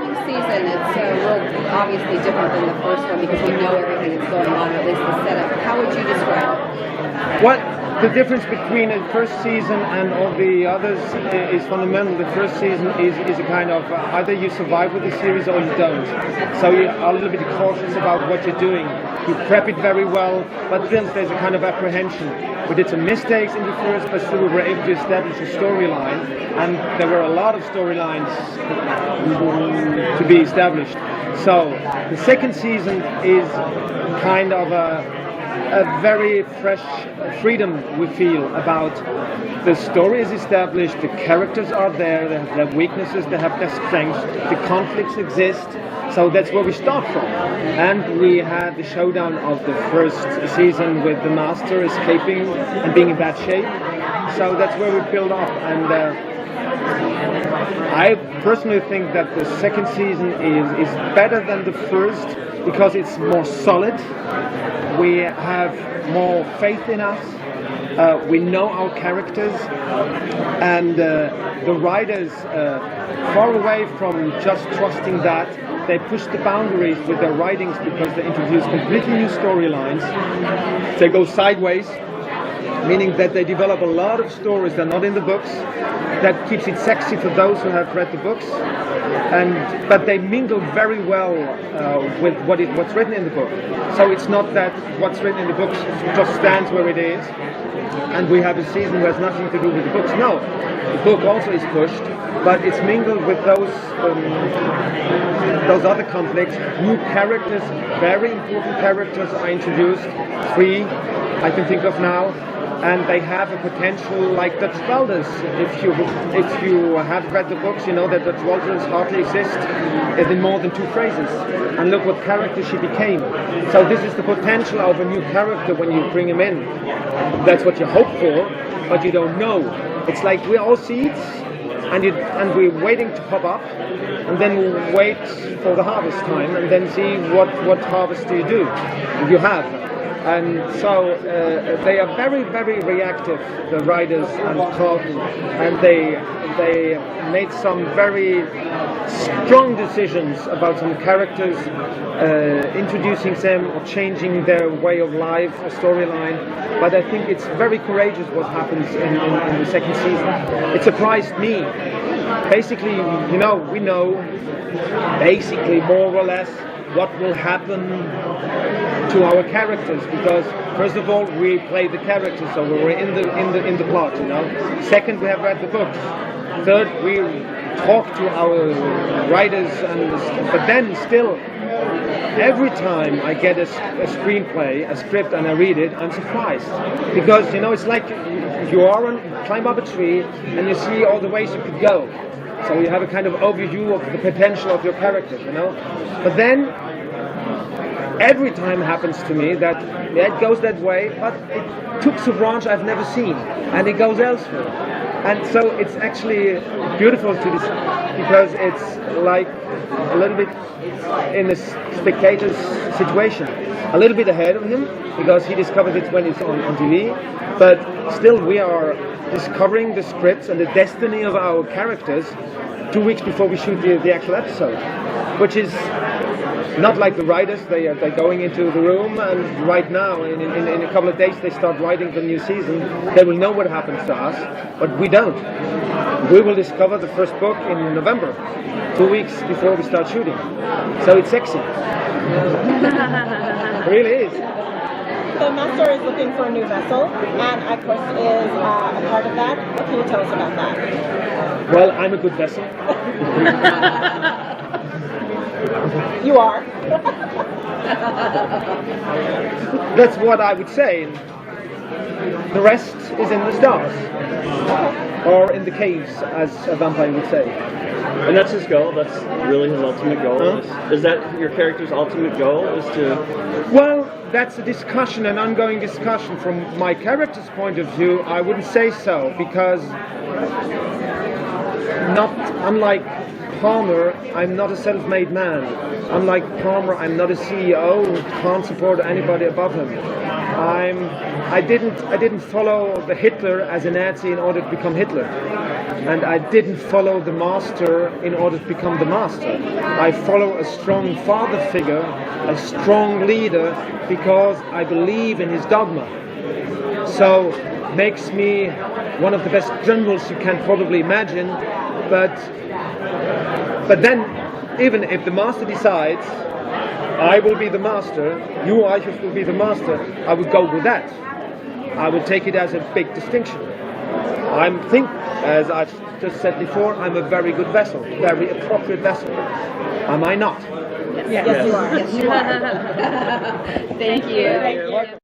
second season, it's obviously different than the first one because we know everything that's going on, or at least the setup. How would you describe it? What the difference between the first season and all the others is fundamental. The first season is a kind of either you survive with the series or you don't. So you are a little bit cautious about what you're doing. You prep it very well, but still there's a kind of apprehension. We did some mistakes in the first, but still we were able to establish a storyline, and there were a lot of storylines to be established. So the second season is kind of a very fresh freedom we feel about the story is established, the characters are there, they have their weaknesses, they have their strengths, the conflicts exist, so that's where we start from. And we had the showdown of the first season with the Master escaping and being in bad shape, so that's where we build up. And I personally think that the second season is better than the first because it's more solid. We have more faith in us. We know our characters, and the writers, far away from just trusting that, they push the boundaries with their writings because they introduce completely new storylines. They go sideways, meaning that they develop a lot of stories that are not in the books. That keeps it sexy for those who have read the books, but they mingle very well with what's written in the book. So it's not that what's written in the books just stands where it is, and we have a season where has nothing to do with the books. No, the book also is pushed, but it's mingled with those other conflicts. New characters, very important characters are introduced. 3 I can think of now. And they have a potential like Dutch Walters. If you have read the books, you know that Dutch Walters hardly exists in more than 2 phrases. And look what character she became. So this is the potential of a new character when you bring him in. That's what you hope for, but you don't know. It's like we're all seeds, and we're waiting to pop up, and then we wait for the harvest time, and then see what harvest do you have. And so they are very, very reactive, the writers and Carlton, and they made some very strong decisions about some characters, introducing them or changing their way of life, a storyline. But I think it's very courageous what happens in the second season. It surprised me. Basically, we know basically more or less what will happen to our characters, because first of all we play the characters, so we're in the plot. Second, we have read the books. Third, we talk to our writers, but then still, every time I get a screenplay, a script, and I read it, I'm surprised, because it's like you climb up a tree and you see all the ways you could go. So you have a kind of overview of the potential of your characters, But then, every time happens to me that it goes that way, but it took a branch I've never seen, and it goes elsewhere. And so it's actually beautiful to this, because it's like a little bit in a spectator's situation. A little bit ahead of him, because he discovered it when it's on TV, but still we are discovering the scripts and the destiny of our characters 2 weeks before we shoot the actual episode, which is not like the writers. They're going into the room, and right now, in a couple of days, they start writing the new season. They will know what happens to us, but we don't. We will discover the first book in November, 2 weeks before we start shooting. So it's sexy. It really is. The Master is looking for a new vessel, and Eichorst is a part of that. What can you tell us about that? Well, I'm a good vessel. You are. That's what I would say. The rest is in the stars. Or in the caves, as a vampire would say. And that's his goal? That's really his ultimate goal? Is that your character's ultimate goal? Is to... Well, that's a discussion, an ongoing discussion. From my character's point of view, I wouldn't say so, because unlike Palmer, I'm not a self-made man. Unlike Palmer, I'm not a CEO who can't support anybody above him. I didn't follow the Hitler as a Nazi in order to become Hitler, and I didn't follow the master in order to become the master. I follow a strong father figure, a strong leader, because I believe in his dogma. So makes me one of the best generals you can probably imagine. But then, even if the master decides I will be the master, you Eichorst will be the master, I would go with that. I would take it as a big distinction. I think, as I've just said before, I'm a very good vessel, very appropriate vessel. Am I not? Yes, you are. Yes, you are. Thank you. Thank you.